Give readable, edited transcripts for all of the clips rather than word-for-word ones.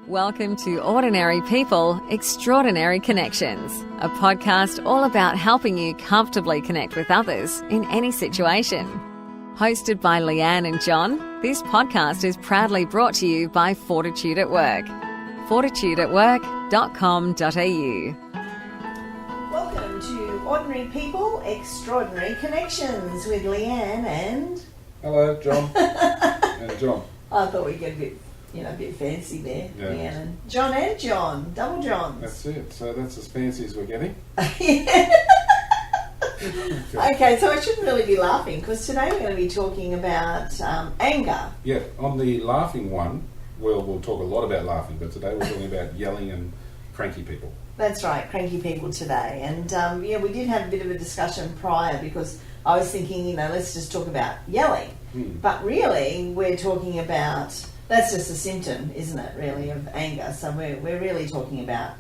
Welcome to Ordinary People, Extraordinary Connections, a podcast all about helping you comfortably connect with others in any situation. Hosted by Leanne and John, this podcast is proudly brought to you by Fortitude at Work. fortitudeatwork.com.au. Welcome to Ordinary People, Extraordinary Connections with Leanne and... Hello, John. And John. I thought we'd get a bit fancy there. Yeah. Leanne and John, double Johns. That's it. So that's as fancy as we're getting. Okay, so I shouldn't really be laughing because today we're going to be talking about anger. Yeah, on the laughing one, we'll talk a lot about laughing, but today we're talking about yelling and cranky people. That's right, cranky people today. And we did have a bit of a discussion prior because I was thinking, let's just talk about yelling. But really, we're talking about, that's just a symptom, isn't it, really, of anger. So we're really talking about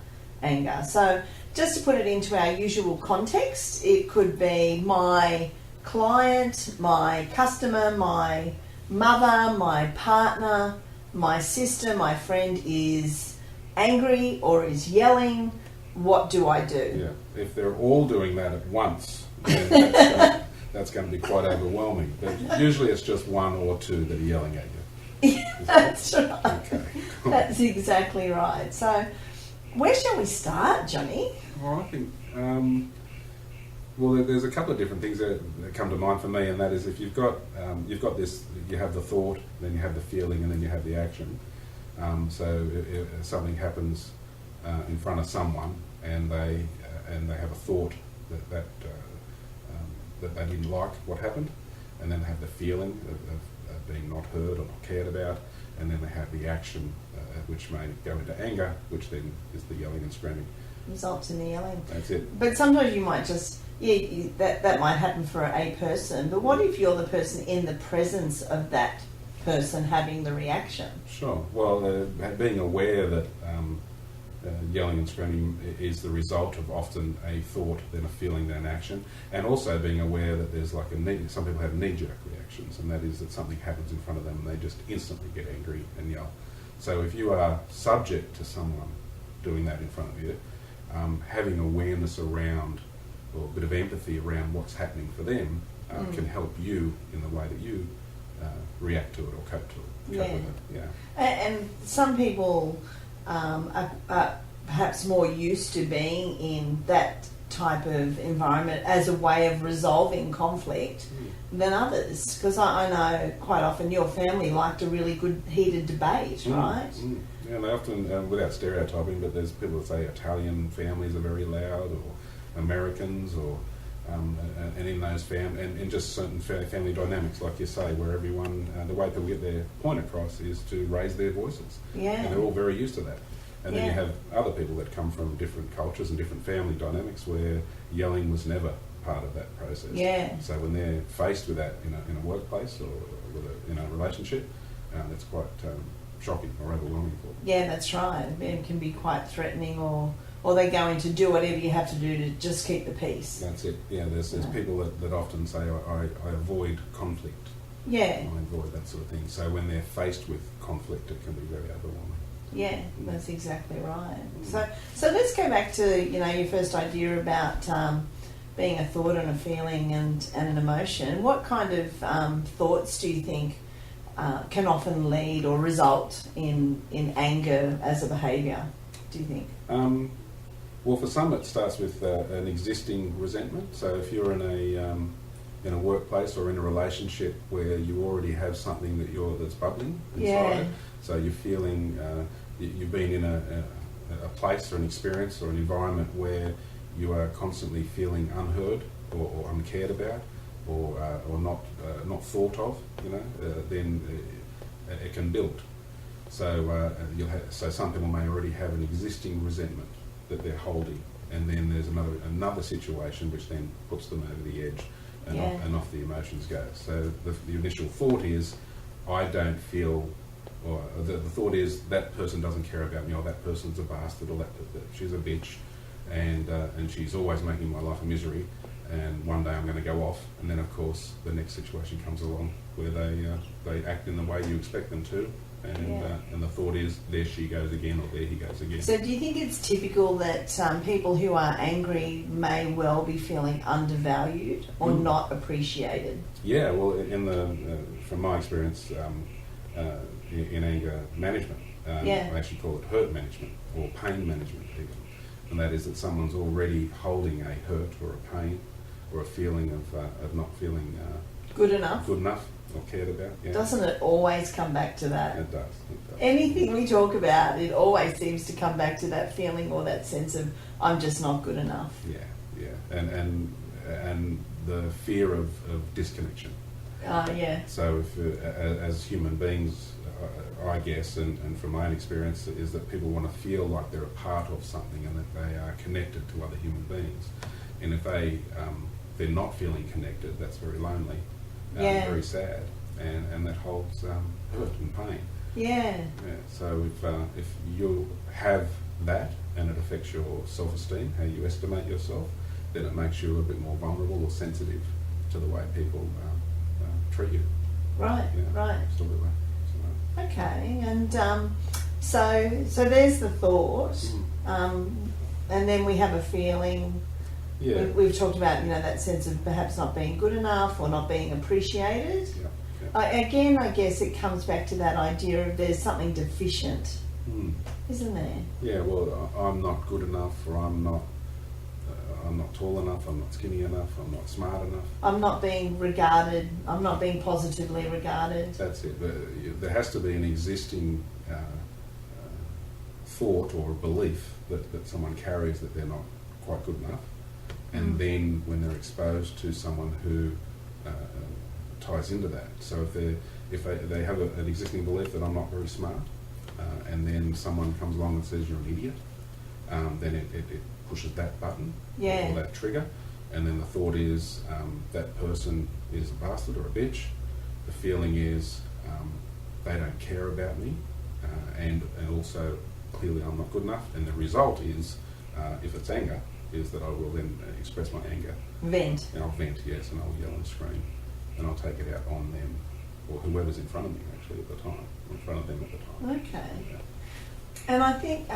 anger. So just to put it into our usual context, it could be my client, my customer, my mother, my partner, my sister, my friend is angry or is yelling. What do I do? Yeah, if they're all doing that at once, then that's going to be quite overwhelming. But usually it's just one or two that are yelling at you. That's right. Okay. That's exactly right. So, where shall we start, Johnny? Well, I think, there's a couple of different things that come to mind for me, and that is if you've got this, you have the thought, then you have the feeling, and then you have the action. So if something happens in front of someone, and they have a thought that they didn't like what happened, and then they have the feeling of being not heard or not cared about, and then they have the action, which may go into anger, which then is the yelling and screaming. Results in the yelling. That's it. But sometimes you might just, that might happen for a person, but what if you're the person in the presence of that person having the reaction? Sure. Well, being aware that yelling and screaming is the result of often a thought, then a feeling, then an action, and also being aware that there's like some people have knee-jerk reactions, and that is that something happens in front of them and they just instantly get angry and yell. So if you are subject to someone doing that in front of you, having awareness around, or a bit of empathy around what's happening for them can help you in the way that you react to it or cope with it. Yeah. And some people are perhaps more used to being in that type of environment as a way of resolving conflict than others, because I know quite often your family liked a really good heated debate, right? Yeah, they often, without stereotyping, but there's people that say Italian families are very loud, or Americans, or and in those and just certain family dynamics, like you say, where everyone, the way people get their point across is to raise their voices. Yeah. And they're all very used to that. And then you have other people that come from different cultures and different family dynamics where yelling was never part of that process. Yeah. So when they're faced with that in a workplace or with a relationship, that's quite shocking or overwhelming for them. Yeah, that's right. It can be quite threatening, or they go in to do whatever you have to do to just keep the peace. That's it. Yeah, there's people that often say, I avoid conflict. Yeah. I avoid that sort of thing. So when they're faced with conflict, it can be very overwhelming. Yeah, that's exactly right. So let's go back to your first idea about being a thought and a feeling and an emotion. What kind of thoughts do you think can often lead or result in anger as a behaviour, do you think? Well, for some it starts with an existing resentment. So if you're in a workplace or in a relationship where you already have something that's bubbling inside, so you're feeling you've been in a place or an experience or an environment where you are constantly feeling unheard or uncared about or not thought of, then it can build. So so some people may already have an existing resentment that they're holding, and then there's another situation which then puts them over the edge, and off the emotions go. So the initial thought is, I don't feel, or the thought is that person doesn't care about me, or that person's a bastard, or that she's a bitch, and she's always making my life a misery, and one day I'm going to go off. And then of course the next situation comes along where they act in the way you expect them to, and the thought is, there she goes again, or there he goes again. So do you think it's typical that people who are angry may well be feeling undervalued or not appreciated? Yeah, well, from my experience in anger management, I actually call it hurt management or pain management even. And that is that someone's already holding a hurt or a pain or a feeling of not feeling good enough or cared about. Yeah. Doesn't it always come back to that? It does. Anything we talk about, it always seems to come back to that feeling or that sense of I'm just not good enough. Yeah. And the fear of disconnection. So if, as human beings, I guess, and from my own experience, is that people want to feel like they're a part of something and that they are connected to other human beings. And if they're not feeling connected, that's very lonely, very sad, and that holds hurt and pain. Yeah. So if you have that and it affects your self-esteem, how you estimate yourself, then it makes you a bit more vulnerable or sensitive to the way people treat you. Right. Absolutely. Okay, and so there's the thought, and then we have a feeling. Yeah. We've talked about that sense of perhaps not being good enough or not being appreciated. Again, I guess it comes back to that idea of there's something deficient, isn't there? Yeah. Well, I'm not good enough, or I'm not tall enough, I'm not skinny enough, I'm not smart enough. I'm not being regarded, I'm not being positively regarded. That's it. There has to be an existing thought or belief that someone carries that they're not quite good enough. And then when they're exposed to someone who ties into that. So if they have an existing belief that I'm not very smart, and then someone comes along and says you're an idiot, then it pushes that button or that trigger, and then the thought is that person is a bastard or a bitch. The feeling is they don't care about me, and also clearly I'm not good enough, and the result is, if it's anger, is that I will then express my anger. Vent. And I'll vent, yes, and I'll yell and scream, and I'll take it out on them, or whoever's in front of me actually at the time, or in front of them at the time. Okay. Yeah. And I think,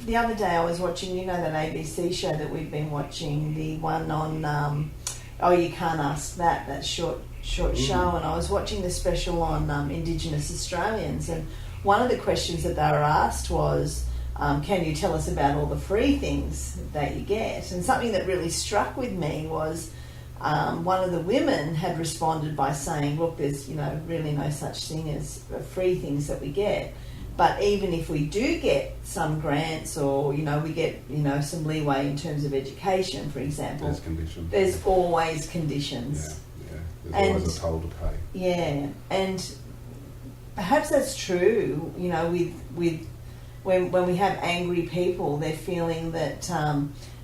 the other day I was watching, that ABC show that we've been watching, the one on, You Can't Ask that short show, and I was watching the special on Indigenous Australians, and one of the questions that they were asked was, can you tell us about all the free things that you get? And something that really struck with me was one of the women had responded by saying, look, there's really no such thing as free things that we get. But even if we do get some grants or, we get, some leeway in terms of education, for example. There's conditions. There's always conditions. Yeah. There's always a toll to pay. Yeah. And perhaps that's true, with when we have angry people, they're feeling that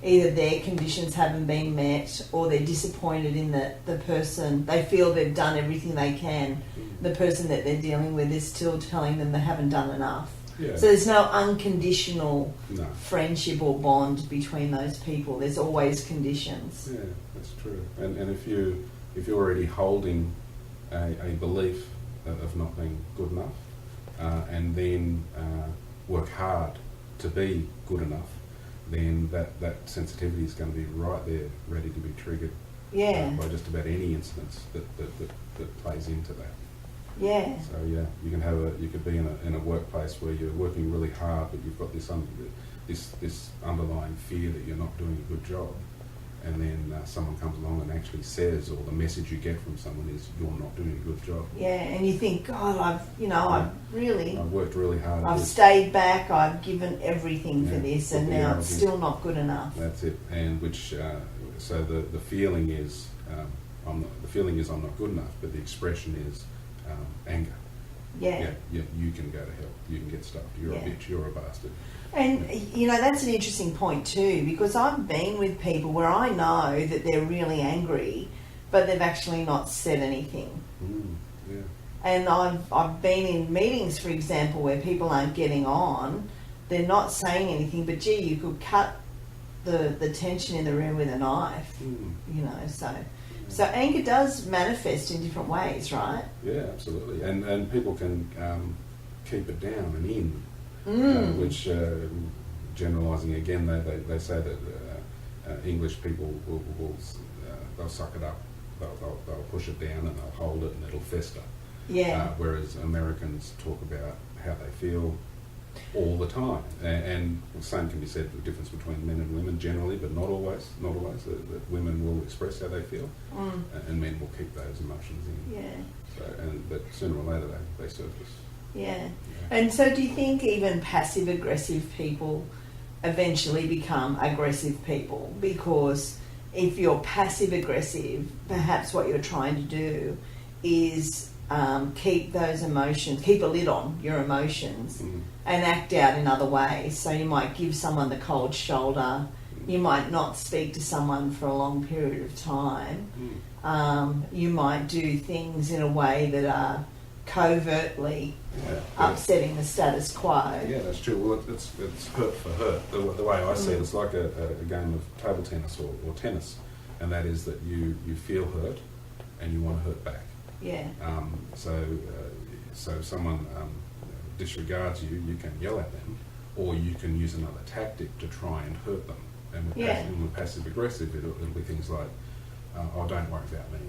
either their conditions haven't been met or they're disappointed in the person. They feel they've done everything they can. The person that they're dealing with is still telling them they haven't done enough. Yeah. So there's no unconditional friendship or bond between those people. There's always conditions. Yeah, that's true. And if you're already holding a belief of not being good enough, and then work hard to be good enough, then that sensitivity is going to be right there, ready to be triggered by just about any instance that plays into that. Yeah. So you could be in a workplace where you're working really hard, but you've got this underlying fear that you're not doing a good job, and then someone comes along and actually says, or the message you get from someone is, you're not doing a good job. Yeah, and you think, God, I've worked really hard. I've stayed back. I've given everything for this, and now it's still not good enough. That's it. And so the feeling is, I'm not good enough, but the expression is anger. Yeah. You can go to hell. You can get stuffed. You're a bitch. You're a bastard. And that's an interesting point too, because I've been with people where I know that they're really angry, but they've actually not said anything. Yeah. And I've been in meetings, for example, where people aren't getting on. They're not saying anything, but gee, you could cut the tension in the room with a knife. So anger does manifest in different ways, right? Yeah, absolutely. And people can keep it down and in, which, generalising again, they say that English people will they'll suck it up, they'll push it down and they'll hold it and it'll fester. Yeah. Whereas Americans talk about how they feel all the time, and the same can be said for the difference between men and women generally, but not always. That women will express how they feel, and men will keep those emotions in. Yeah. So, but sooner or later they surface. Yeah. And so do you think even passive-aggressive people eventually become aggressive people? Because if you're passive-aggressive, perhaps what you're trying to do is keep those emotions, keep a lid on your emotions and act out in other ways. So you might give someone the cold shoulder, you might not speak to someone for a long period of time, you might do things in a way that are covertly upsetting the status quo. Yeah, that's true. Well, it's hurt for hurt. The way I see it, it's like a game of table tennis or tennis, and that is that you feel hurt and you want to hurt back. Yeah. So if someone disregards you, you can yell at them, or you can use another tactic to try and hurt them. And with passive aggressive, it'll be things like, "Oh, don't worry about me.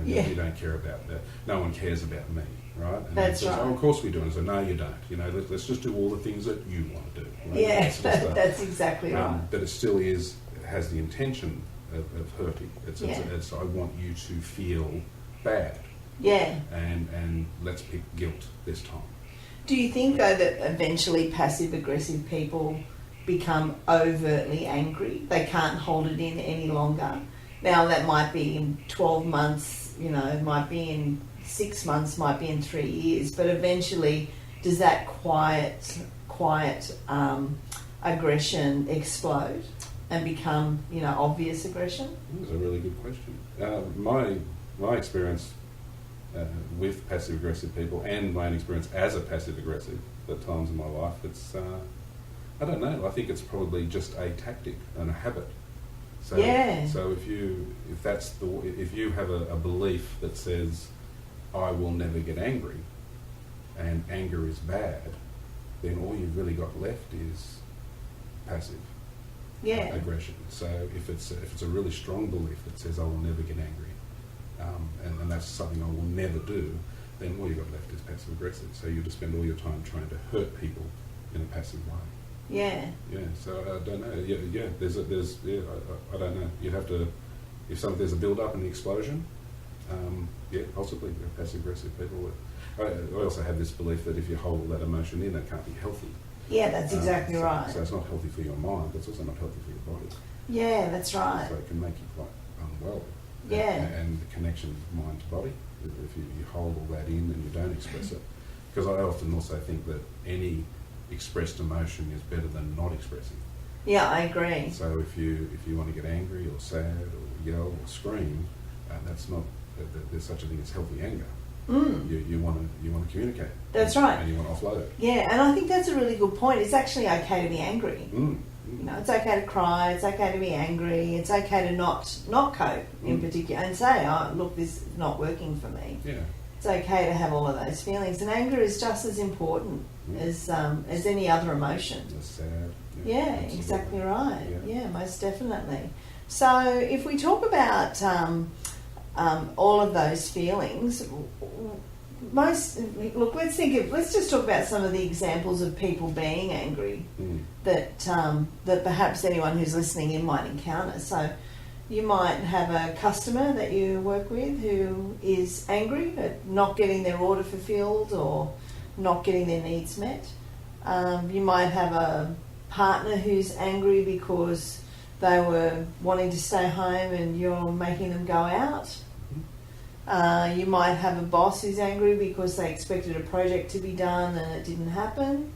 You don't care about that. No one cares about me, right?" And that's says, right. "Oh, of course we do." And so, "No, you don't. Let's just do all the things that you want to do." Right? Yeah, Stuff. that's exactly right. But it still has the intention of hurting. It's I want you to feel bad. Yeah. And let's pick guilt this time. Do you think, though, that eventually passive-aggressive people become overtly angry? They can't hold it in any longer. Now, that might be in 12 months, might be in 6 months, might be in 3 years, but eventually does that quiet aggression explode and become, obvious aggression? That's a really good question. My experience with passive-aggressive people, and my own experience as a passive-aggressive at times in my life, it's, I don't know, I think it's probably just a tactic and a habit. So, so if you have a belief that says, "I will never get angry," and anger is bad, then all you've really got left is passive aggression. So if it's a really strong belief that says, "I will never get angry," and that's something I will never do, then all you've got left is passive aggressive. So you just spend all your time trying to hurt people in a passive way. Yeah. Yeah. So I don't know. Yeah. I don't know. You'd have to, if there's a build up and the explosion. Possibly passive aggressive people. I also have this belief that if you hold all that emotion in, it can't be healthy. Yeah, that's exactly right. So it's not healthy for your mind. But it's also not healthy for your body. Yeah, that's right. So it can make you quite unwell. Yeah. And the connection mind to body, if you hold all that in and you don't express it. Because I often also think that any expressed emotion is better than not expressing. Yeah, I agree. So if you want to get angry or sad or yell or scream, that's not, there's such a thing as healthy anger. You want to communicate. That's right. And you want to offload it. Yeah, and I think that's a really good point. It's actually okay to be angry. It's okay to cry, it's okay to be angry, it's okay to not cope in particular and say, "Oh, look, this is not working for me." Yeah. It's okay to have all of those feelings, and anger is just as important as any other emotion. It's sad. Yeah, exactly right. Yeah, most definitely. So if we talk about all of those feelings, let's just talk about some of the examples of people being angry that perhaps anyone who's listening in might encounter. So you might have a customer that you work with who is angry at not getting their order fulfilled or not getting their needs met. You might have a partner who's angry because they were wanting to stay home and you're making them go out. You might have a boss who's angry because they expected a project to be done and it didn't happen.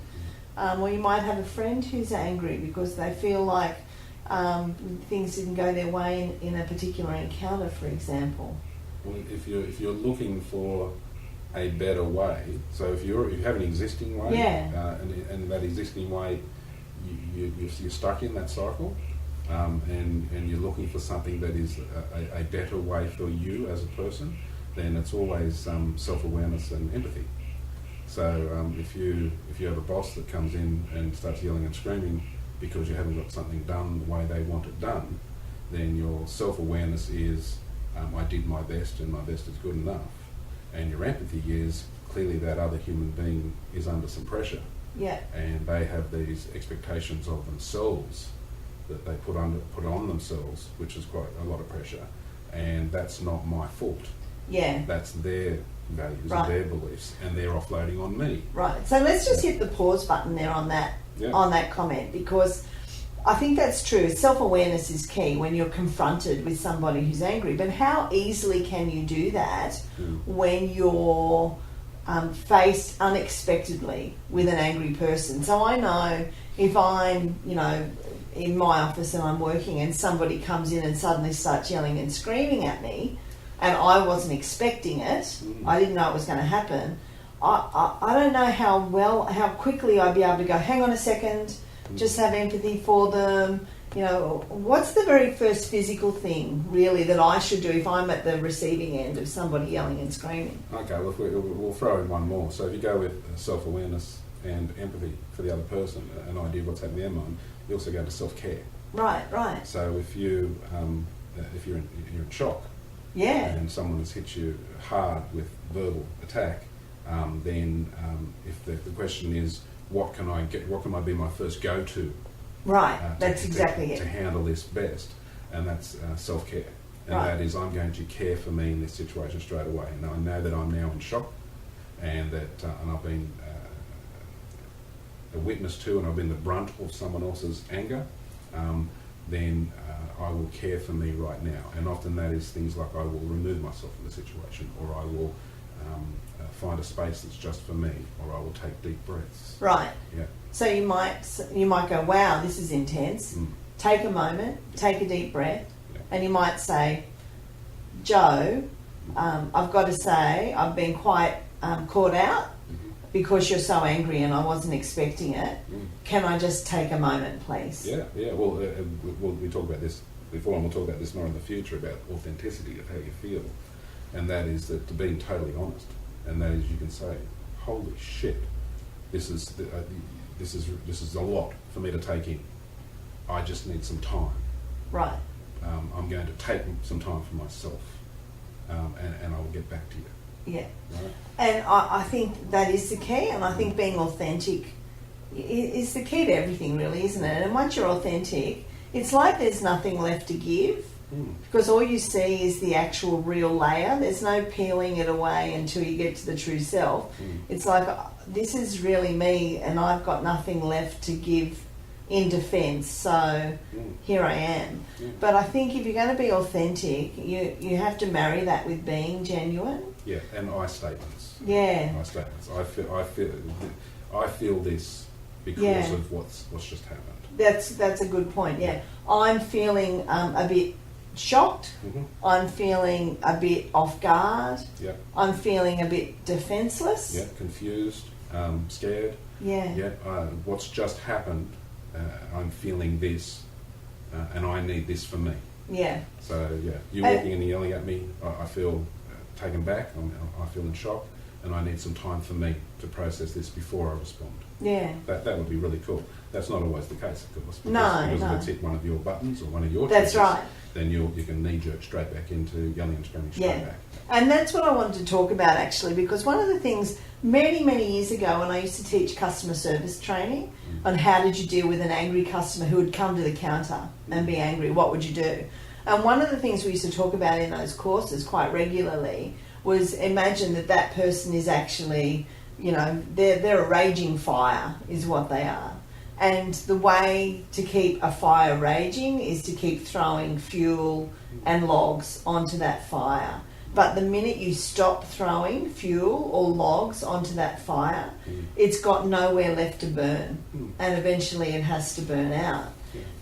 Or you might have a friend who's angry because they feel like things didn't go their way in a particular encounter, for example. Well, if you're looking for a better way, so if you have an existing way, and that existing way, you're stuck in that cycle, and you're looking for something that is a better way for you as a person, then it's always self-awareness and empathy. So if you have a boss that comes in and starts yelling and screaming because you haven't got something done the way they want it done, then your self-awareness is, I did my best and my best is good enough. And your empathy is, clearly that other human being is under some pressure. Yeah. And they have these expectations of themselves that they put on themselves, which is quite a lot of pressure. And that's not my fault. Yeah. That's their values Right. and their beliefs, and they're offloading on me. Right. So let's just hit the pause button there on that comment, because I think that's true. Self-awareness is key when you're confronted with somebody who's angry. But how easily can you do that when you're faced unexpectedly with an angry person? So I know if I'm, in my office and I'm working and somebody comes in and suddenly starts yelling and screaming at me, and I wasn't expecting it, I didn't know it was going to happen, I don't know how quickly I'd be able to go, hang on a second, just have empathy for them. What's the very first physical thing, really, that I should do if I'm at the receiving end of somebody yelling and screaming? Okay, well, we'll throw in one more. So if you go with self-awareness and empathy for the other person, an idea of what's happening in their mind, you also go to self-care. Right. So if you're in shock, and someone has hit you hard with verbal attack, then if the question is, what can I be my first go-to? Right, that's exactly it. To handle this best, and that's self-care. And that is, I'm going to care for me in this situation straight away. And I know that I'm now in shock, and that and I've been a witness to, and I've been the brunt of someone else's anger. Then I will care for me right now. And often that is things like I will remove myself from the situation, or I will find a space that's just for me, or I will take deep breaths. Right. Yeah. So you might go, wow, this is intense. Take a moment, take a deep breath, and you might say, Joe, I've got to say I've been quite caught out because you're so angry and I wasn't expecting it. Can I just take a moment, please? Yeah. Well, we talked about this before, and we'll talk about this more in the future, about authenticity of how you feel. And that is that to being totally honest. And that is, you can say, holy shit, this is a lot for me to take in. I just need some time. Right. I'm going to take some time for myself, and I will get back to you. Yeah. Right? And I think that is the key, and I think being authentic is the key to everything, really, isn't it? And once you're authentic, it's like there's nothing left to give, because all you see is the actual real layer. There's no peeling it away until you get to the true self. It's like, this is really me, and I've got nothing left to give in defence, so here I am. But I think if you're going to be authentic, you have to marry that with being genuine. Yeah, and I statements. Yeah. I statements. I feel this because of what's just happened. That's a good point. Yeah, I'm feeling a bit shocked. I'm feeling a bit off guard. Yeah. I'm feeling a bit defenceless. Yeah, confused, scared. Yeah. Yeah. What's just happened? I'm feeling this, and I need this for me. Yeah. So yeah, you walking in and yelling at me, I feel taken back. I feel in shock, and I need some time for me to process this before I respond. Yeah. That would be really cool. That's not always the case, of course. Because if it's hit one of your buttons or one of your That's triggers, right. then you can knee-jerk straight back into yelling and screaming straight back. And that's what I wanted to talk about, actually, because one of the things many, many years ago when I used to teach customer service training on how did you deal with an angry customer who would come to the counter and be angry, what would you do? And one of the things we used to talk about in those courses quite regularly was, imagine that person is actually, they're a raging fire is what they are. And the way to keep a fire raging is to keep throwing fuel and logs onto that fire. But the minute you stop throwing fuel or logs onto that fire, it's got nowhere left to burn. And eventually it has to burn out.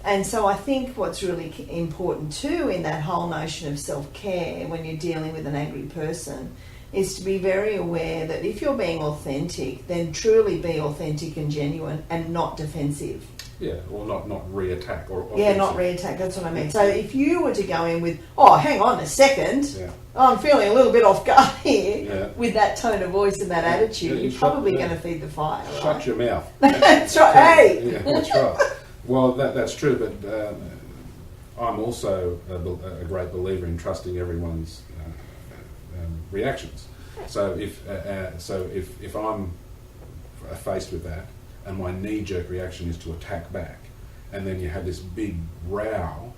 And so I think what's really important too in that whole notion of self-care when you're dealing with an angry person is to be very aware that if you're being authentic, then truly be authentic and genuine and not defensive. Yeah, or not re-attack or Yeah, not re-attack, that's what I mean. So if you were to go in with, oh, hang on a second, Yeah. I'm feeling a little bit off guard here, Yeah. with that tone of voice and that attitude, Yeah, you you're probably shut- going to feed the fire. Shut Right? your mouth. That's right. Hey! Yeah, that's right. Well, that's true, but I'm also a great believer in trusting everyone's reactions. So if I'm faced with that, and my knee-jerk reaction is to attack back, and then you have this big row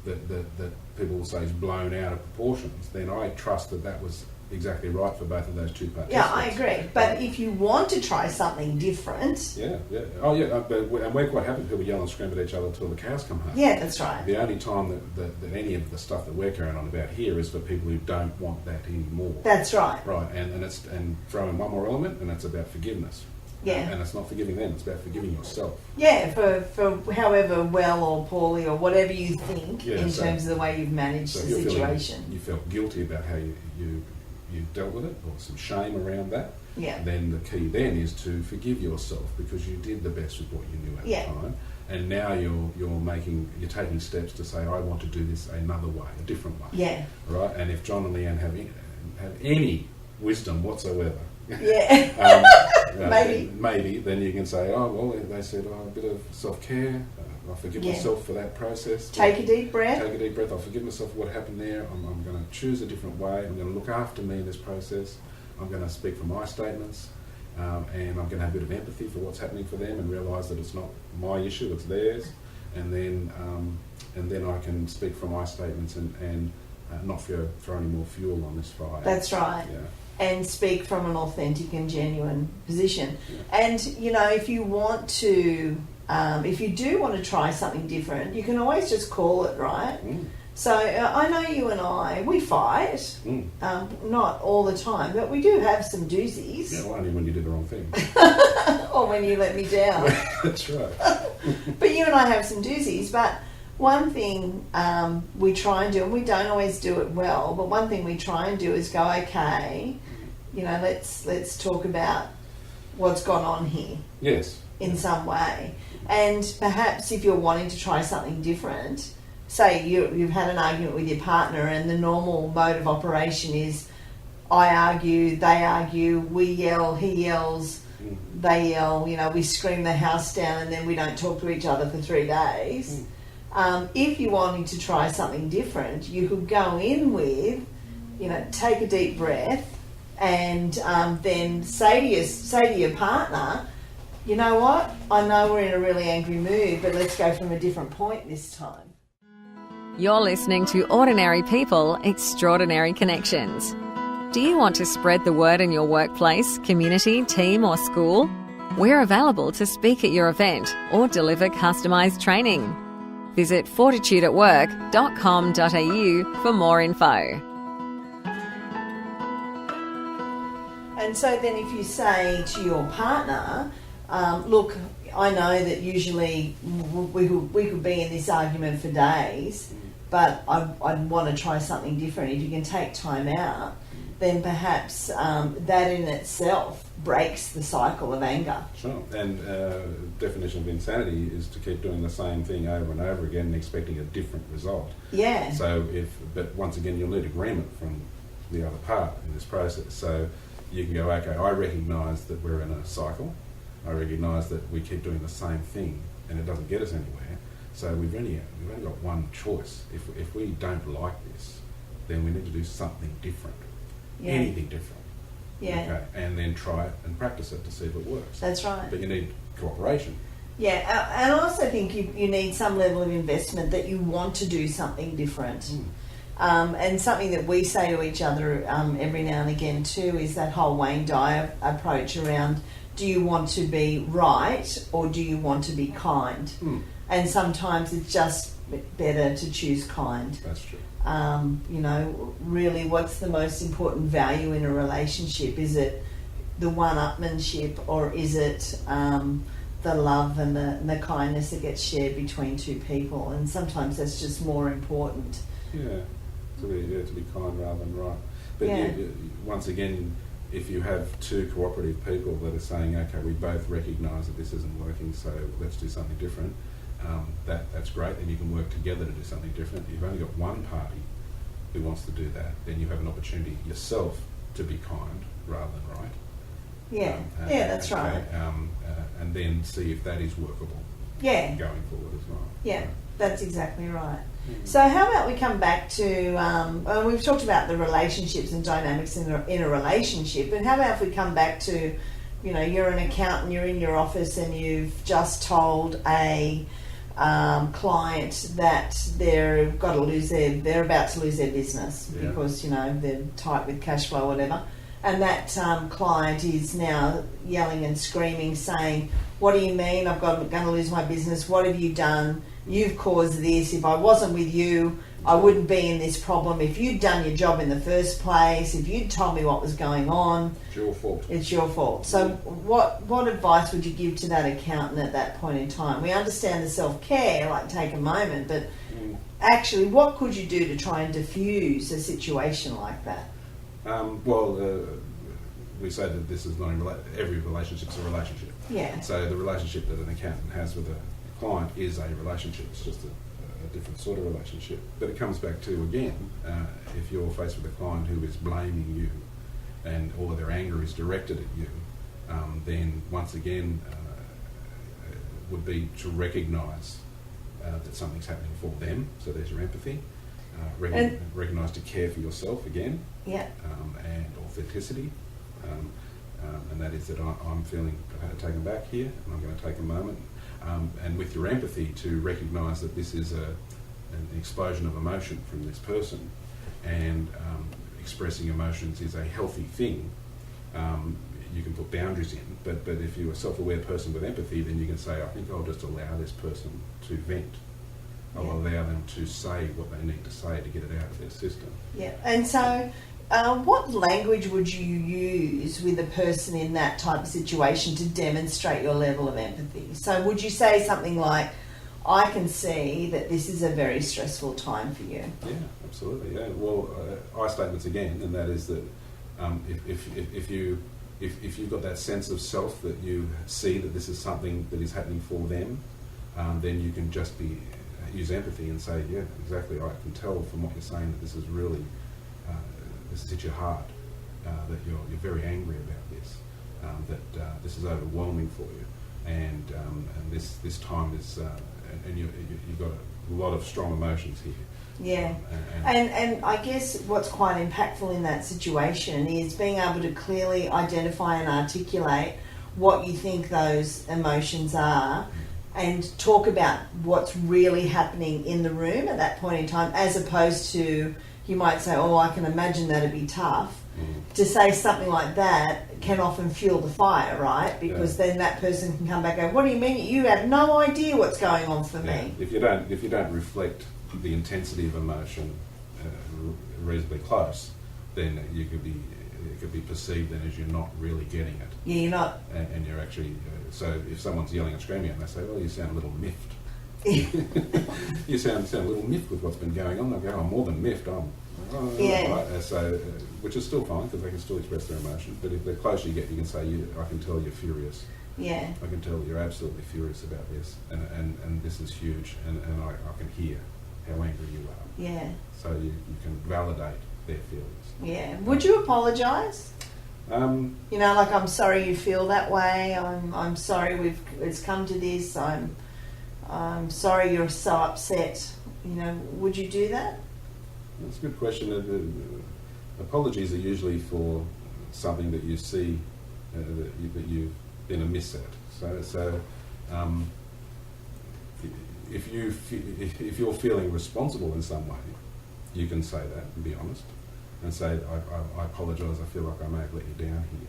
that people will say is blown out of proportions, then I trust that was exactly right for both of those two participants. Yeah, I agree. But if you want to try something different... Yeah. Oh, yeah, and we're quite happy people yell and scream at each other until the cows come home. Yeah, that's right. The only time that any of the stuff that we're carrying on about here is for people who don't want that anymore. That's right. Right, and throw in one more element, and it's about forgiveness. Yeah. And it's not forgiving them, it's about forgiving yourself. Yeah, for however well or poorly or whatever you think in terms of the way you've managed the situation. You felt guilty about how you dealt with it, or some shame around that. Yeah. Then the key then is to forgive yourself, because you did the best with what you knew at the time. And now you're taking steps to say, I want to do this another way, a different way. Yeah. Right? And if John and Leanne have any wisdom whatsoever, yeah. maybe then you can say, oh, well, they said, a bit of self-care, I forgive myself for that process. Take a deep breath. Take a deep breath. I'll forgive myself for what happened there. I'm going to choose a different way. I'm going to look after me in this process. I'm going to speak from my statements, and I'm going to have a bit of empathy for what's happening for them, and realise that it's not my issue, it's theirs. And then I can speak from my statements and not throw any more fuel on this fire. That's right. Yeah. And speak from an authentic and genuine position. Yeah. And, if you want to... if you do want to try something different, you can always just call it, right? Mm. So I know you and I, we fight, not all the time, but we do have some doozies. Yeah, well, only when you do the wrong thing. Or when you let me down. That's right. But you and I have some doozies. But one thing we try and do, and we don't always do it well, but one thing we try and do is go, okay, let's talk about what's gone on here. Yes. In some way. And perhaps if you're wanting to try something different, say you've had an argument with your partner and the normal mode of operation is I argue, they argue, we yell, he yells, they yell, we scream the house down and then we don't talk to each other for 3 days. If you're wanting to try something different, you could go in with, take a deep breath and then say to your partner, you know what? I know we're in a really angry mood, but let's go from a different point this time. You're listening to Ordinary People, Extraordinary Connections. Do you want to spread the word in your workplace, community, team or school? We're available to speak at your event or deliver customised training. Visit fortitudeatwork.com.au for more info. And so then if you say to your partner, look, I know that usually we could be in this argument for days, but I'd want to try something different. If you can take time out, then perhaps that in itself breaks the cycle of anger. Sure. And definition of insanity is to keep doing the same thing over and over again and expecting a different result. Yeah. But once again, you'll need agreement from the other part in this process. So you can go, okay, I recognise that we're in a cycle. I recognise that we keep doing the same thing and it doesn't get us anywhere. So we've only got one choice. If we don't like this, then we need to do something different. Yeah. Anything different. Yeah. Okay. And then try it and practice it to see if it works. That's right. But you need cooperation. Yeah, and I also think you need some level of investment that you want to do something different. And something that we say to each other every now and again too is that whole Wayne Dyer approach around, do you want to be right or do you want to be kind? And sometimes it's just better to choose kind. That's true. Really what's the most important value in a relationship? Is it the one-upmanship or is it the love and the kindness that gets shared between two people? And sometimes that's just more important. Yeah, to be kind rather than right. But Yeah. once again, if you have two cooperative people that are saying, okay, we both recognise that this isn't working, so let's do something different, that's great, and you can work together to do something different. If you've only got one party who wants to do that, then you have an opportunity yourself to be kind rather than right. Yeah, that's right. And then see if that is workable. Yeah. Going forward as well. Yeah, that's exactly right. So how about we come back to, well, we've talked about the relationships and dynamics in a relationship, but how about if we come back to, you know, you're an accountant, you're in your office and you've just told a client that they're about to lose their business because, you know, they're tight with cash flow or whatever. And that client is now yelling and screaming, saying, what do you mean I'm going to lose my business? What have you done? You've caused this. If I wasn't with you, I wouldn't be in this problem. If you'd done your job in the first place, if you'd told me what was going on, it's your fault. It's your fault. So what advice would you give to that accountant at that point in time? We understand the self-care, like take a moment, but actually what could you do to try and diffuse a situation like that? We say that this is not every relationship's a relationship. Yeah. So the relationship that an accountant has with a client is a relationship. It's just a different sort of relationship. But it comes back to, again, if you're faced with a client who is blaming you and all of their anger is directed at you, then once again would be to recognise that something's happening for them. So there's your empathy. Recognise to care for yourself again. Yeah. And authenticity. And that is that I'm feeling taken back here, and I'm going to take a moment. And with your empathy to recognise that this is an explosion of emotion from this person, and expressing emotions is a healthy thing. You can put boundaries in, but if you're a self-aware person with empathy, then you can say, I think I'll just allow this person to vent. I'll allow them to say what they need to say to get it out of their system. Yeah, and so what language would you use with a person in that type of situation to demonstrate your level of empathy? So would you say something like, I can see that this is a very stressful time for you? Yeah, absolutely. Yeah. Well, I statements again, and that is that if you've got that sense of self that you see that this is something that is happening for them, then you can just use empathy and say, yeah, exactly. I can tell from what you're saying that this is really this has hit your heart, that you're very angry about this, that this is overwhelming for you, and this time is, and you've got a lot of strong emotions here. Yeah, and I guess what's quite impactful in that situation is being able to clearly identify and articulate what you think those emotions are, and talk about what's really happening in the room at that point in time, as opposed to, you might say, oh, I can imagine that'd be tough. To say something like that can often fuel the fire, right? Because then that person can come back and go, what do you mean? You have no idea what's going on for me. If you don't reflect the intensity of emotion reasonably close, then it could be perceived then as you're not really getting it. Yeah, you're not. And you're actually, so if someone's yelling and screaming and they say, well, you sound a little miffed. You sound a little miffed with what's been going on. They go, I'm more than miffed, right. So, which is still fine because they can still express their emotions. But if the closer you get, you can say, I can tell you're furious. Yeah. I can tell you're absolutely furious about this, and this is huge, and I can hear how angry you are. Yeah. So you can validate their feelings. Yeah. Would you apologise? You know, like, I'm sorry you feel that way. I'm sorry it's come to this. I'm sorry you're so upset. You know, would you do that? That's a good question. Apologies are usually for something that you see that you've been amiss at. So if you're feeling responsible in some way, you can say that and be honest and say, I apologise. I feel like I may have let you down here.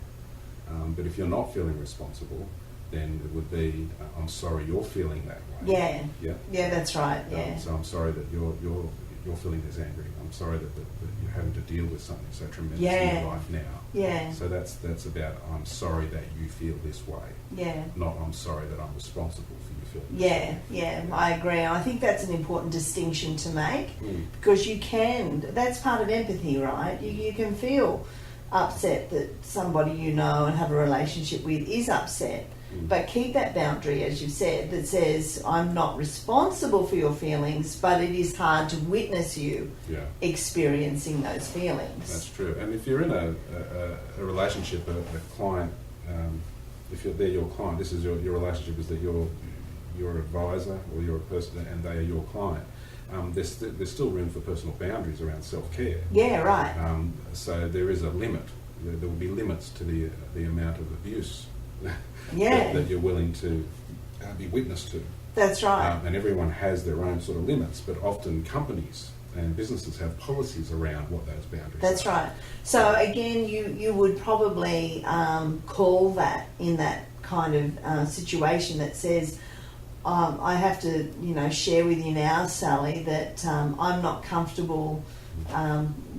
But if you're not feeling responsible, then it would be, I'm sorry you're feeling that way. Yeah, that's right. Yeah. So I'm sorry that you're feeling this angry. I'm sorry that you're having to deal with something so tremendous in your life now. Yeah. So that's about, I'm sorry that you feel this way. Yeah. Not, I'm sorry that I'm responsible for you feeling this way. Yeah, I agree. I think that's an important distinction to make, because that's part of empathy, right? You can feel upset that somebody you know and have a relationship with is upset. But keep that boundary, as you said, that says, I'm not responsible for your feelings, but it is hard to witness you experiencing those feelings. That's true. And if you're in a relationship, a client, if they're your client, this is your relationship is that you're your advisor or you're a person and they are your client. There's still room for personal boundaries around self-care. Yeah, right. So there is a limit. There will be limits to the amount of abuse that you're willing to be witness to. That's right. And everyone has their own sort of limits, but often companies and businesses have policies around what those boundaries That's are. right. So again, you would probably call that in that kind of situation that says, I have to, share with you now, Sally, that I'm not comfortable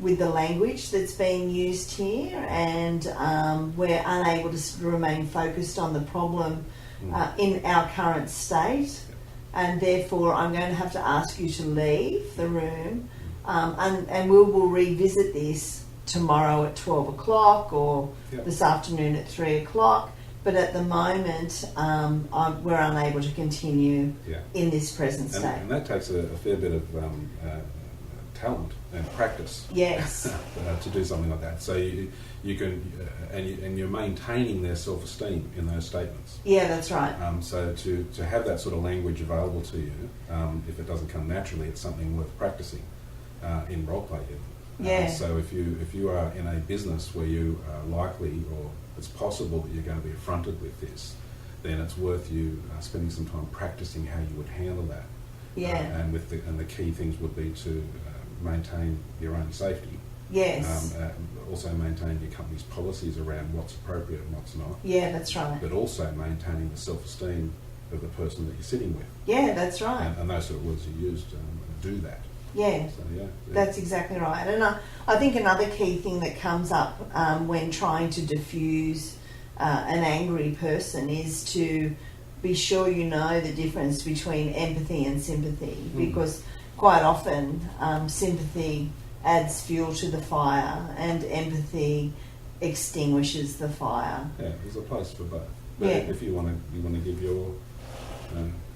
with the language that's being used here, and we're unable to remain focused on the problem in our current state, and therefore I'm going to have to ask you to leave the room, and we will revisit this tomorrow at 12 o'clock or this afternoon at 3 o'clock. But at the moment, we're unable to continue in this present state. And that takes a fair bit of talent and practice. Yes. To do something like that. So you can, and you're maintaining their self-esteem in those statements. Yeah, that's right. So to have that sort of language available to you, if it doesn't come naturally, it's something worth practicing in role play. Yeah. So if you are in a business where you are likely or it's possible that you're going to be affronted with this, then it's worth you spending some time practicing how you would handle that. Yeah. And the key things would be to maintain your own safety. Yes. Also maintain your company's policies around what's appropriate and what's not. Yeah, that's right. But also maintaining the self-esteem of the person that you're sitting with. Yeah, that's right. And those sort of words you used do that. Yeah, so, that's exactly right. And I think another key thing that comes up when trying to diffuse an angry person is to be sure you know the difference between empathy and sympathy, because quite often sympathy adds fuel to the fire and empathy extinguishes the fire. Yeah, there's a place for both. But if you want to give your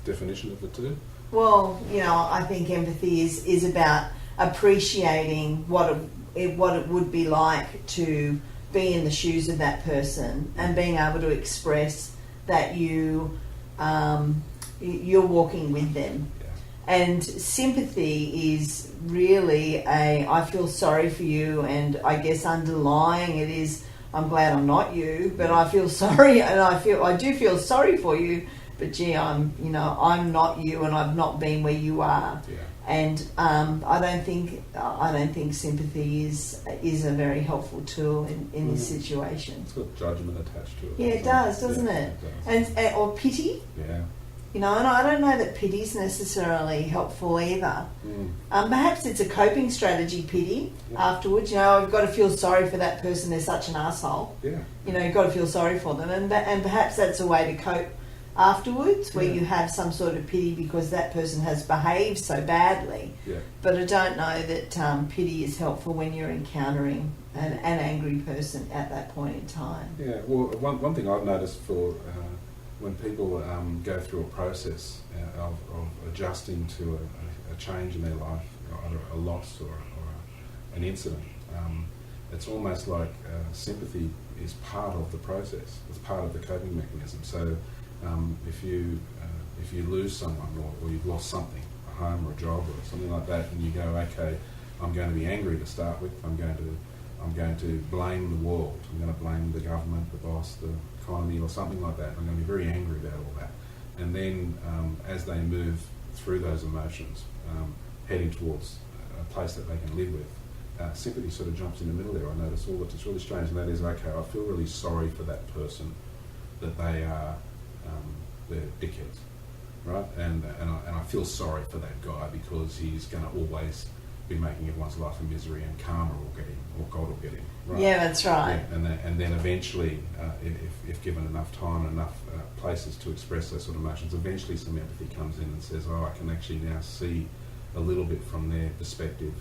definition of the two. Well, I think empathy is about appreciating what it would be like to be in the shoes of that person and being able to express that you're walking with them. Yeah. And sympathy is really I feel sorry for you, and I guess underlying it is I'm glad I'm not you, but I feel sorry, and I do feel sorry for you. But gee, I'm not you, and I've not been where you are. Yeah. And I don't think sympathy is a very helpful tool in this situation. It's got judgment attached to it. Yeah, it does, doesn't it? It does. Or pity. Yeah. And I don't know that pity is necessarily helpful either. Perhaps it's a coping strategy, pity, afterwards. I've got to feel sorry for that person, they're such an asshole. Yeah. You've got to feel sorry for them. And perhaps that's a way to cope afterwards, where you have some sort of pity because that person has behaved so badly. Yeah. But I don't know that pity is helpful when you're encountering an angry person at that point in time. Yeah, well, one thing I've noticed for when people go through a process of adjusting to a change in their life, either a loss or an incident, it's almost like sympathy is part of the process. It's part of the coping mechanism. So if you lose someone or you've lost something, a home or a job or something like that, and you go, okay, I'm going to be angry to start with. I'm going to blame the world. I'm going to blame the government, the boss, the economy, or something like that. I'm going to be very angry about all that. And then as they move through those emotions, heading towards a place that they can live with, sympathy sort of jumps in the middle there. I notice all that it's really strange, and that is, okay, I feel really sorry for that person, that they are they're dickheads, right? And I feel sorry for that guy because he's going to always be making everyone's life a misery, and karma will get him, or God will get him. Right? Yeah, that's right. Yeah, and then eventually, if given enough time and enough places to express those sort of emotions, eventually some empathy comes in and says, oh, I can actually now see a little bit from their perspective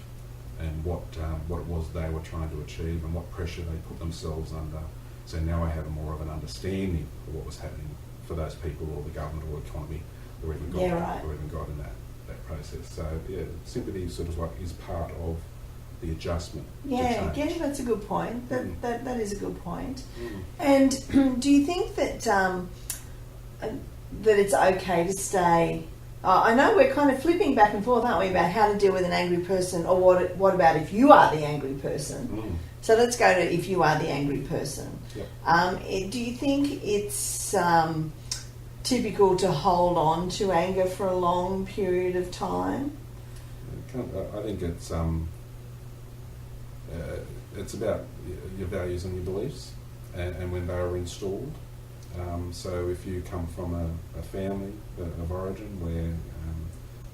and what it was they were trying to achieve and what pressure they put themselves under. So now I have more of an understanding of what was happening for those people or the government or economy or even God, or even God in that process. So yeah, sympathy sort of like is part of the adjustment. Yeah, that's a good point. That is a good point. And do you think that that it's okay to stay? I know we're kind of flipping back and forth, aren't we, about how to deal with an angry person, or what about if you are the angry person? So let's go to if you are the angry person. Yep. Do you think it's typical to hold on to anger for a long period of time? I think it's about your values and your beliefs and when they are installed. So if you come from a family of origin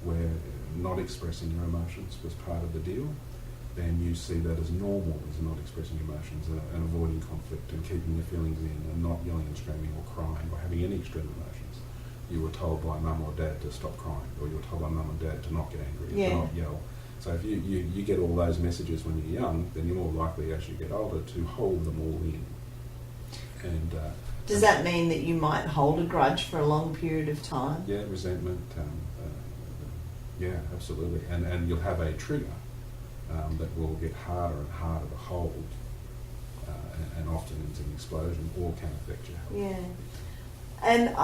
where not expressing your emotions was part of the deal, then you see that as normal, as not expressing emotions and avoiding conflict and keeping your feelings in and not yelling and screaming or crying or having any extreme emotions. You were told by mum or dad to stop crying, or you were told by mum and dad to not get angry, to not yell. So if you get all those messages when you're young, then you're more likely as you get older to hold them all in. And does that mean that you might hold a grudge for a long period of time? Yeah, resentment. Yeah, absolutely. And you'll have a trigger that will get harder and harder to hold, and often it's an explosion or can affect your health. Yeah, and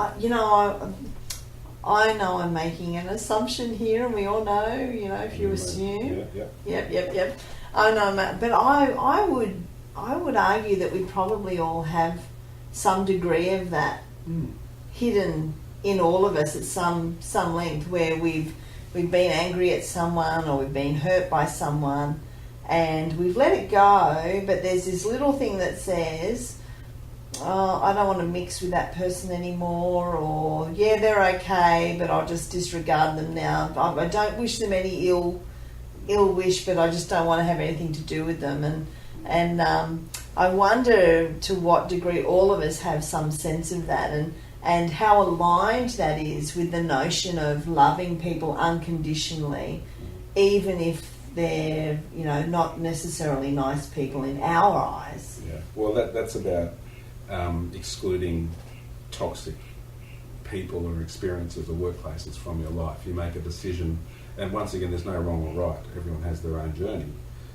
I know I'm making an assumption here, and we all know, if you assume. Yep. I know, but I would argue that we probably all have some degree of that hidden in all of us at some length, where we've been angry at someone or we've been hurt by someone and we've let it go, but there's this little thing that says, oh, I don't want to mix with that person anymore, or yeah, they're okay, but I'll just disregard them now. I don't wish them any ill wish, but I just don't want to have anything to do with them. And I wonder to what degree all of us have some sense of that, and how aligned that is with the notion of loving people unconditionally, even if they're, not necessarily nice people in our eyes. Yeah, well, that's about excluding toxic people or experiences or workplaces from your life. You make a decision, and once again, there's no wrong or right. Everyone has their own journey.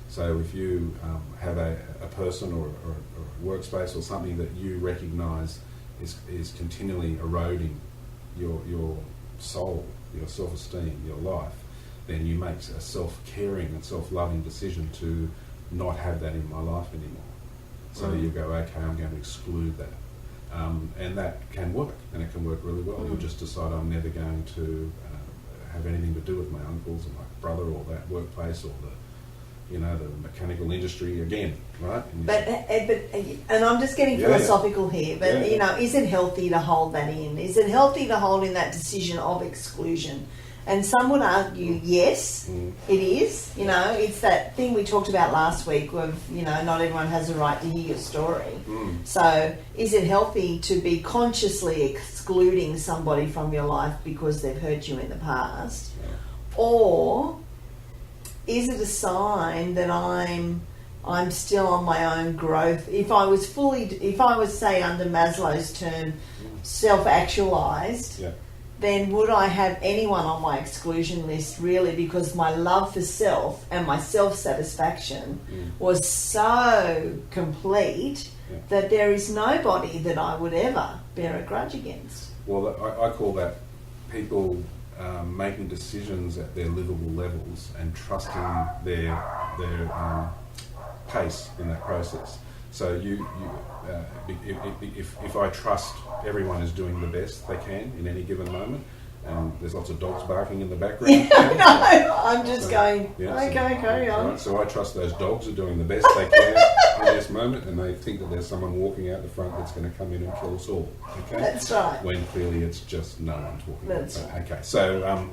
So if you have a person or a workspace or something that you recognise is continually eroding your soul, your self-esteem, your life, then you make a self-caring and self-loving decision to not have that in my life anymore. So you go, okay, I'm going to exclude that. And that can work, and it can work really well. You'll just decide I'm never going to have anything to do with my uncles or my brother or that workplace or the mechanical industry again, right? And I'm just getting philosophical here, but is it healthy to hold that in? Is it healthy to hold in that decision of exclusion? And some would argue, yes, it is. It's that thing we talked about last week of, not everyone has a right to hear your story. So is it healthy to be consciously excluding somebody from your life because they've hurt you in the past? Or is it a sign that I'm still on my own growth? If I was say under Maslow's term, self-actualized, then would I have anyone on my exclusion list really, because my love for self and my self-satisfaction was so complete that there is nobody that I would ever bear a grudge against? Well, I call that people making decisions at their livable levels and trusting their pace in that process. So if I trust everyone is doing the best they can in any given moment, and there's lots of dogs barking in the background. I'm just going, carry on. Right, so I trust those dogs are doing the best they can in this moment, and they think that there's someone walking out the front that's going to come in and kill us all. Okay, that's right. When clearly it's just no one's walking out the front. Right. Okay, so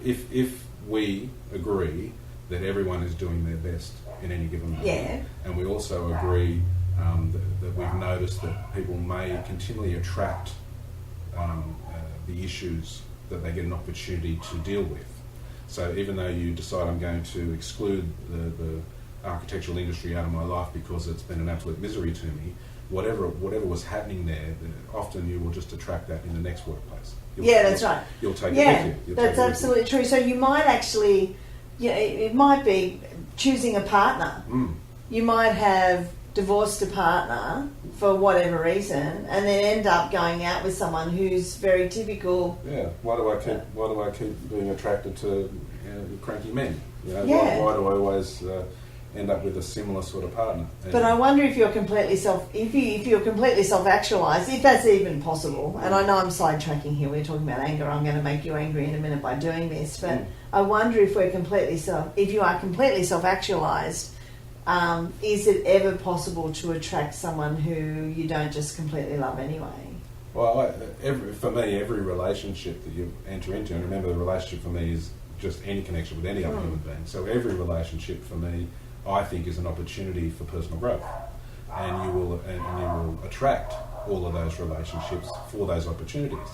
if we agree that everyone is doing their best in any given moment, and we also agree that we've noticed that people may continually attract the issues that they get an opportunity to deal with. So even though you decide I'm going to exclude the architectural industry out of my life because it's been an absolute misery to me, whatever was happening there, often you will just attract that in the next workplace. That's right. You'll take it with you. That's absolutely true. So you might actually, it might be choosing a partner. You might have divorced a partner for whatever reason, and then end up going out with someone who's very typical. Yeah. Why do I keep being attracted to cranky men? Why do I always end up with a similar sort of partner? But I wonder if you're completely self-actualized, if that's even possible. And I know I'm sidetracking here. We're talking about anger. I'm going to make you angry in a minute by doing this. But I wonder if if you are completely self-actualized, is it ever possible to attract someone who you don't just completely love anyway? Well, for me, every relationship that you enter into, and remember, the relationship for me is just any connection with any other human being. So every relationship for me, I think, is an opportunity for personal growth, and you will attract all of those relationships for those opportunities.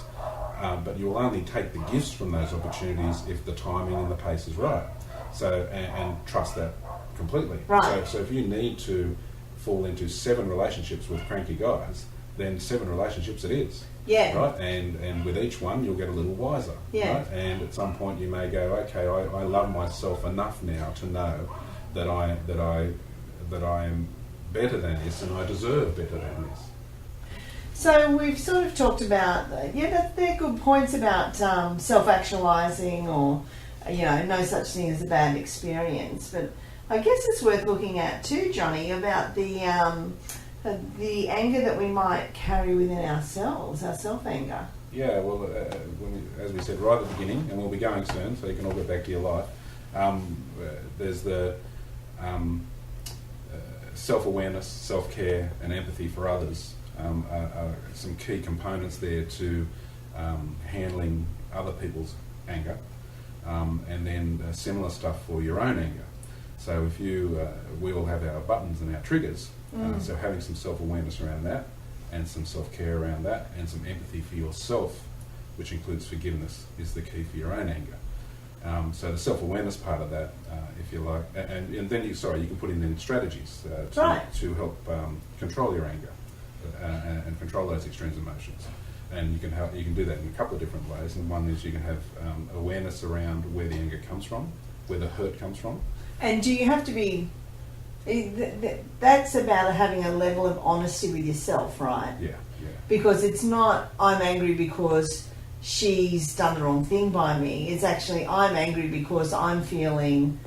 But you will only take the gifts from those opportunities if the timing and the pace is right. So and trust that completely. Right. So if you need to fall into 7 relationships with cranky guys, then 7 relationships it is. Yeah. Right. And with each one, you'll get a little wiser. Yeah. Right. And at some point, you may go, okay, I love myself enough now to know that I am better than this, and I deserve better than this. So we've sort of talked about, they're good points about self-actualizing, or no such thing as a bad experience. But I guess it's worth looking at too, Johnny, about the anger that we might carry within ourselves, our self-anger. Yeah, well, as we said right at the beginning, and we'll be going soon, so you can all get back to your life. There's the self-awareness, self-care, and empathy for others are some key components there to handling other people's anger, and then similar stuff for your own anger. So if we all have our buttons and our triggers, so having some self-awareness around that, and some self-care around that, and some empathy for yourself, which includes forgiveness, is the key for your own anger. So the self-awareness part of that, if you like, and then you can put in then strategies to help control your anger and control those extreme emotions. And you can do that in a couple of different ways. And one is you can have awareness around where the anger comes from, where the hurt comes from. And do you have to be? That's about having a level of honesty with yourself, right? Yeah. Because it's not I'm angry because she's done the wrong thing by me. It's actually I'm angry because I'm feeling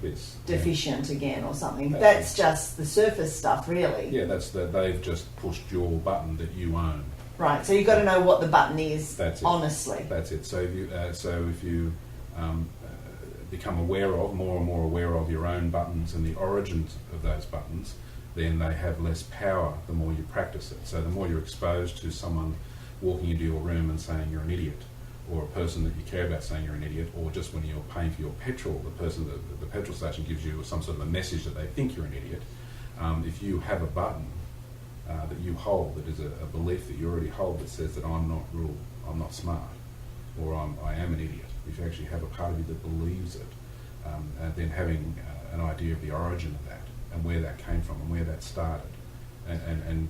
deficient again or something. That's just the surface stuff, really. Yeah, they've just pushed your button that you own. Right. So you've got to know what the button is. That's it. Honestly. That's it. So if you become more and more aware of your own buttons and the origins of those buttons, then they have less power the more you practice it. So the more you're exposed to someone walking into your room and saying you're an idiot, or a person that you care about saying you're an idiot, or just when you're paying for your petrol, the person at the petrol station gives you some sort of a message that they think you're an idiot. If you have a button that you hold, that is a belief that you already hold, that says that I'm not real, I'm not smart, or I am an idiot, if you actually have a part of you that believes it, and then having an idea of the origin of that, and where that came from, and where that started, and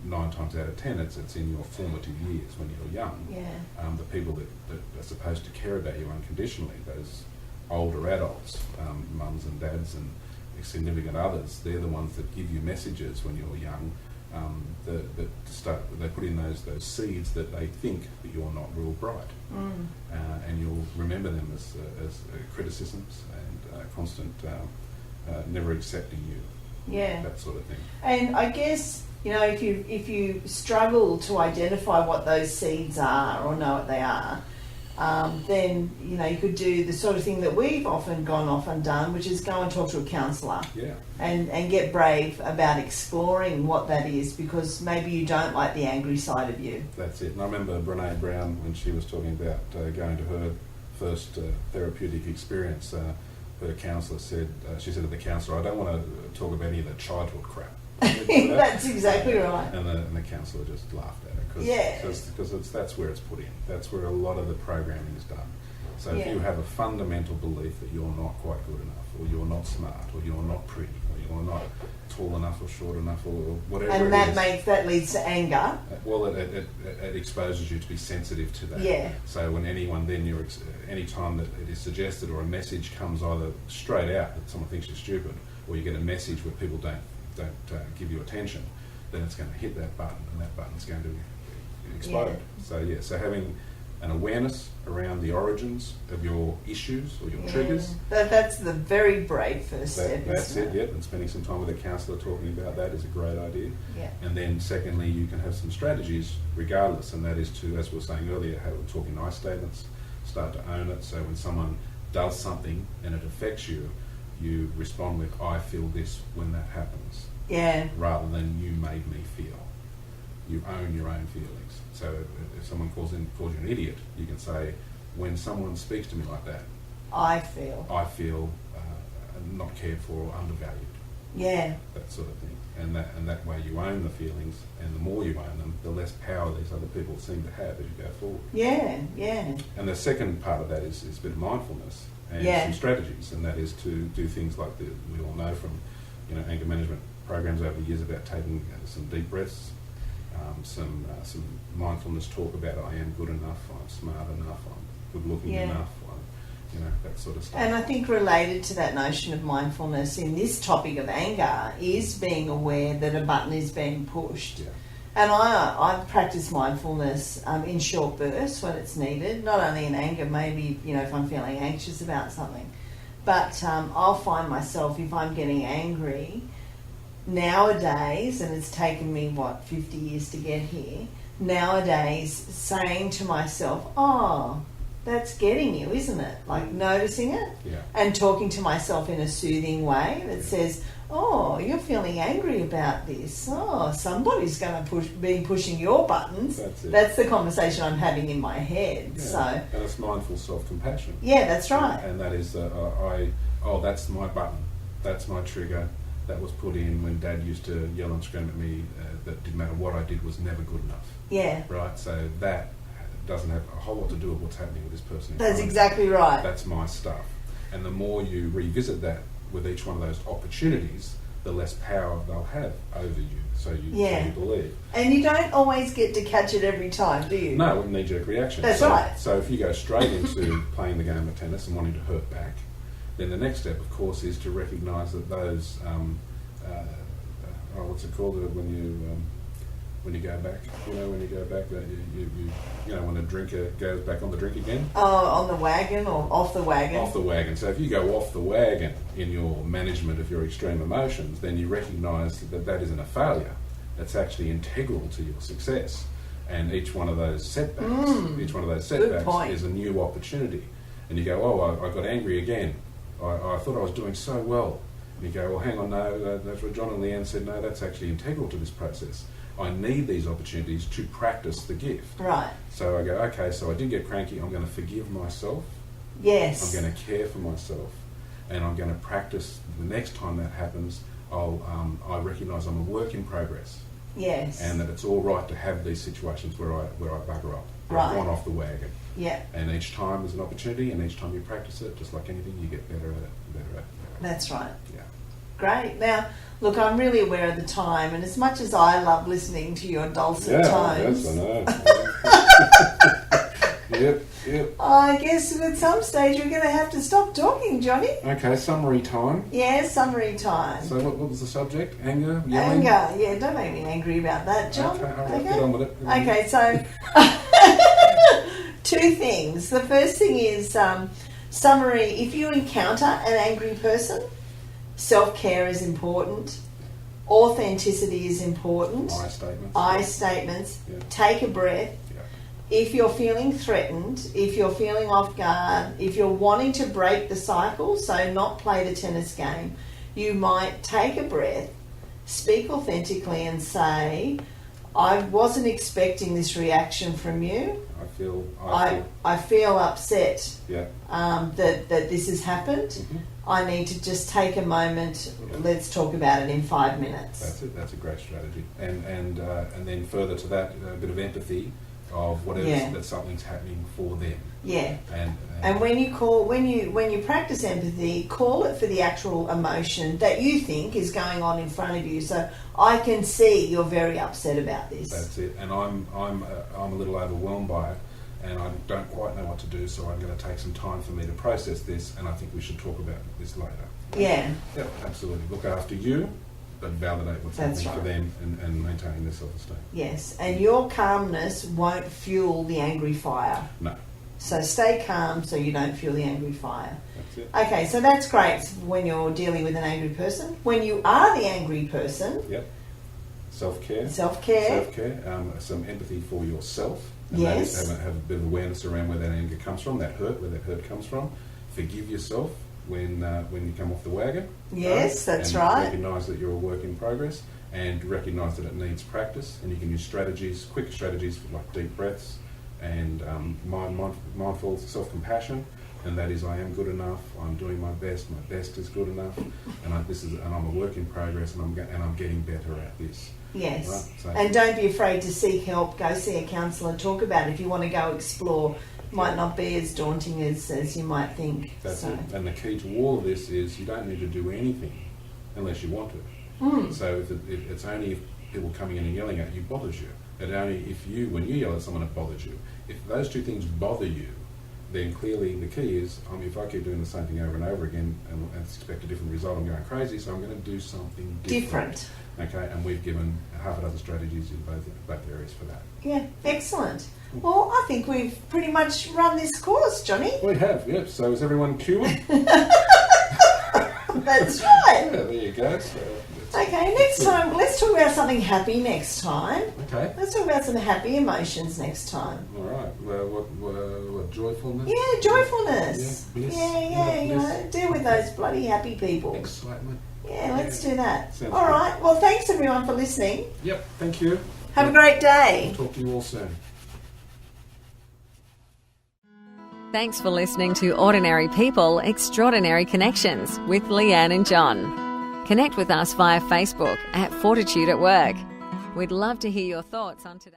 9 times out of 10 it's in your formative years when you're young. Yeah. The people that are supposed to care about you unconditionally, those older adults, mums and dads and significant others, they're the ones that give you messages when you're young, they put in those seeds that they think that you're not real bright, and you'll remember them as criticisms and constant never accepting you, that sort of thing. And I guess if you struggle to identify what those seeds are or know what they are, then you could do the sort of thing that we've often gone off and done, which is go and talk to a counsellor, and get brave about exploring what that is, because maybe you don't like the angry side of you. That's it. And I remember Brene Brown, when she was talking about going to her first therapeutic experience, her counsellor said, she said to the counsellor, I don't want to talk about any of the childhood crap. That's exactly right. And the counsellor just laughed at her, because that's where it's put in. That's where a lot of the programming is done. So if you have a fundamental belief that you're not quite good enough, or you're not smart, or you're not pretty, or you're not tall enough or short enough, or whatever, and that leads to anger. Well, it exposes you to be sensitive to that. Yeah. So when anyone any time that it is suggested or a message comes either straight out that someone thinks you're stupid, or you get a message where people don't give you attention, then it's going to hit that button, and that button's going to explode. Yeah. So having an awareness around the origins of your issues or your triggers. That's the very brave first step. That's it, yeah. And spending some time with a counsellor talking about that is a great idea. Yeah. And then secondly, you can have some strategies regardless, and that is to, as we were saying earlier, talking I statements, start to own it. So when someone does something and it affects you, you respond with, I feel this when that happens. Yeah. Rather than you made me feel. You own your own feelings. So if someone calls you an idiot, you can say, when someone speaks to me like that, I feel not cared for or undervalued. Yeah. That sort of thing. And that way you own the feelings, and the more you own them, the less power these other people seem to have as you go forward. Yeah, yeah. And the second part of that is a bit of mindfulness and some strategies, and that is to do things like we all know from anger management programs over the years about taking some deep breaths, some mindfulness talk about I am good enough, I'm smart enough, I'm good looking enough, that sort of stuff. And I think related to that notion of mindfulness in this topic of anger is being aware that a button is being pushed. Yeah. And I practice mindfulness in short bursts when it's needed, not only in anger, maybe if I'm feeling anxious about something, but I'll find myself, if I'm getting angry nowadays, and it's taken me 50 years to get here, nowadays saying to myself, oh, that's getting you, isn't it? Like noticing it and talking to myself in a soothing way that says, oh, you're feeling angry about this. Oh, somebody's going to be pushing your buttons. That's the conversation I'm having in my head. Yeah. So, and it's mindful self-compassion. Yeah, that's right. And that is, that's my button. That's my trigger. That was put in when Dad used to yell and scream at me that didn't matter what I did was never good enough. Yeah. Right? So that doesn't have a whole lot to do with what's happening with this person. That's exactly right. That's my stuff. And the more you revisit that with each one of those opportunities, the less power they'll have over you. So you believe. And you don't always get to catch it every time, do you? No, with knee-jerk reaction. That's right. So if you go straight into playing the game of tennis and wanting to hurt back, then the next step, of course, is to recognise that those, what's it called when you go back? When you go back, when a drinker goes back on the drink again. Oh, on the wagon or off the wagon? Off the wagon. So if you go off the wagon in your management of your extreme emotions, then you recognise that isn't a failure. That's actually integral to your success. And each one of those setbacks, is a new opportunity. And you go, oh, I got angry again. I thought I was doing so well. And you go, well, hang on, no, that's what John and Leanne said, no, that's actually integral to this process. I need these opportunities to practice the gift. Right. So I go, okay, so I did get cranky, I'm going to forgive myself. Yes. I'm going to care for myself. And I'm going to practice the next time that happens, I recognise I'm a work in progress. Yes. And that it's all right to have these situations where I bugger up. Right. I've gone off the wagon. Yeah. And each time is an opportunity, and each time you practice it, just like anything, you get better at it, better at it. That's right. Yeah. Great. Now, look, I'm really aware of the time, and as much as I love listening to your dulcet tones... Yes, I know. Yep. I guess at some stage we're going to have to stop talking, Johnny. Okay, summary time. Yeah, summary time. So what was the subject? Anger? Yelling? Anger. Yeah, don't make me angry about that, John. Okay, all right, get on with it. Okay, so... two things. The first thing is summary. If you encounter an angry person, self-care is important. Authenticity is important. I statements. Yeah. Take a breath. Yeah. If you're feeling threatened, if you're feeling off guard, if you're wanting to break the cycle, so not play the tennis game, you might take a breath, speak authentically and say, I wasn't expecting this reaction from you. I feel upset that this has happened. Mm-hmm. I need to just take a moment. Let's talk about it in 5 minutes. That's it. That's a great strategy. And then further to that, a bit of empathy of whatever that something's happening for them. Yeah. And when you practice empathy, call it for the actual emotion that you think is going on in front of you. So I can see you're very upset about this. That's it. And I'm a little overwhelmed by it, and I don't quite know what to do. So I'm going to take some time for me to process this, and I think we should talk about this later. Yeah. Yeah, absolutely. Look after you, but validate what's happening for them and maintaining their self-esteem. Yes, and your calmness won't fuel the angry fire. No. So stay calm so you don't fuel the angry fire. That's it. Okay, so that's great when you're dealing with an angry person. When you are the angry person... Yep. Self-care. Self-care. Self-care. Some empathy for yourself. And yes. That is, have a bit of awareness around where that anger comes from, where that hurt comes from. Forgive yourself when you come off the wagon. Yes, that's and right. Recognise that you're a work in progress, and recognise that it needs practice, and you can use quick strategies like deep breaths and mindful self-compassion, and that is, I am good enough, I'm doing my best is good enough, and I'm a work in progress, and I'm getting better at this. Yes, right? So, and don't be afraid to seek help. Go see a counsellor, talk about it. If you want to go explore, might not be as daunting as you might think. That's it. And the key to all of this is you don't need to do anything unless you want to. So if it's only if people coming in and yelling at you bothers you. And only when you yell at someone, it bothers you. If those two things bother you, then clearly the key is, if I keep doing the same thing over and over again and expect a different result, I'm going crazy, so I'm going to do something different. Okay, and we've given half a dozen strategies in both areas for that. Yeah, excellent. Well, I think we've pretty much run this course, Johnny. We have, yep. So is everyone cured? That's right. Yeah, there you go. So okay, next time, let's talk about something happy next time. Okay. Let's talk about some happy emotions next time. All right. Well, what joyfulness? Yeah, joyfulness. Yeah, bliss. Yeah, you know, deal with those bloody happy people. Excitement. Yeah, let's do that. Sounds all good. right. Well, thanks everyone for listening. Yep, thank you. Have a great day. Talk to you all soon. Thanks for listening to Ordinary People, Extraordinary Connections with Leanne and John. Connect with us via Facebook at Fortitude at Work. We'd love to hear your thoughts on today.